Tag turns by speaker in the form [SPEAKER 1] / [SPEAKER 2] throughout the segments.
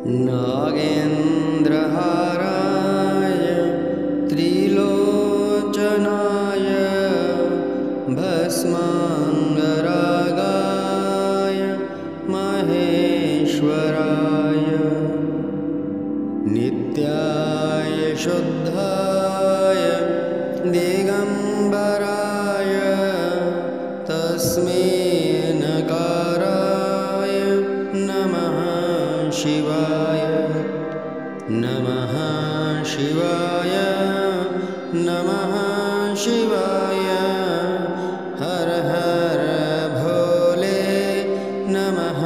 [SPEAKER 1] नागेन्द्रहाराय त्रिलोचनाय भस्माङ्गरागाय महेश्वराय नित्याय शुद्धाय दिगम्बराय तस्मै नकाराय नमः शिवाय नमः शिवाय नमः शिवाय हर हर भोले नमः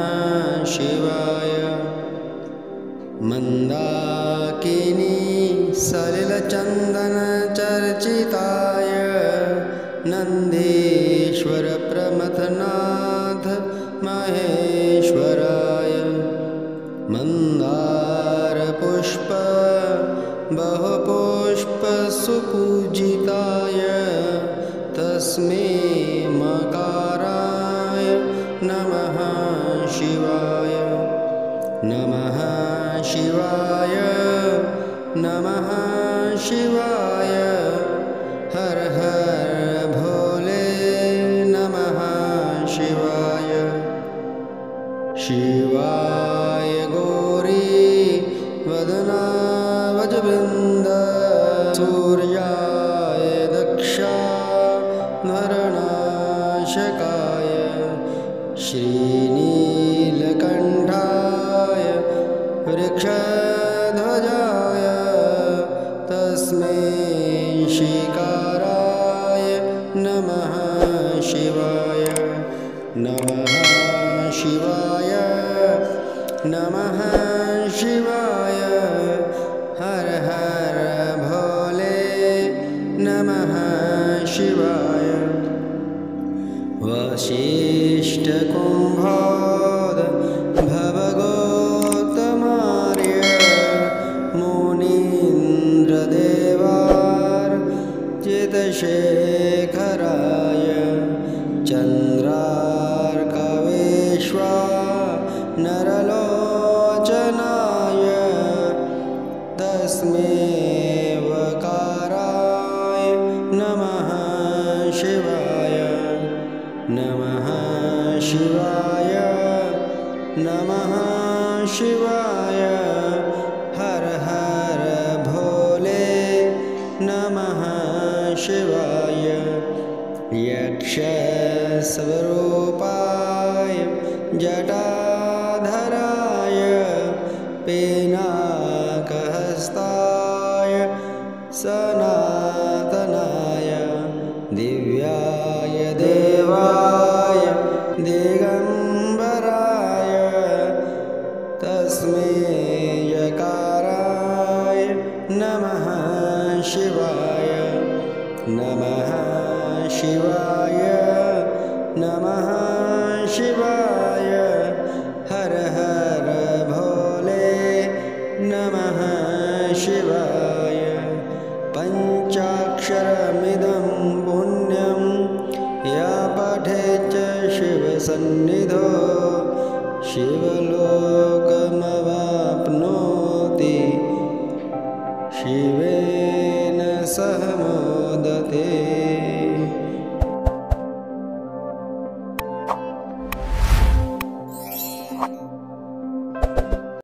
[SPEAKER 1] शिवाय मन्दाकिनी सलिलचन्दनचर्चिताय नन्दीश्वर प्रमथनाथ महेश्वराय मन्दारपुष्प बहुपुष्पसुपूजिताय तस्मै मकाराय नमः शिवाय नमः शिवाय नमः शिवाय हर हर भोले नमः शिवाय शिवाय गौरी वदनावजवृन्द सूर्याय दक्षाधरनाशकाय श्रीनीलकण्ठाय वृक्षध्वजाय तस्मै शिकाराय नमः शिवाय नमः शिवाय नमः शिवाय हर हर भोले नमः शिवाय वसिष्ठकुम्भोद भवगोतमार्य मुनीन्द्रदेवार्चितशेखराय चन्द्रार्कवेश्वा नरलोचनाय तस्मै वकाराय नमः शिवाय नमः शिवाय नमः शिवाय हर हर भोले नमः शिवाय यक्षस्वरूपाय जटाधराय पिनाकहस्ताय सनातनाय दिव्याय देवाय दिगम्बराय तस्मै यकाराय नमः शिवाय नमः शिवाय नमः शिवाय हर हर भोले नमः शिवाय पञ्चाक्षरमिदं पुण्यं या पठेत् शिवसन्निधौ शिवलोकमवाप्नोति शिवेन सह मोदते।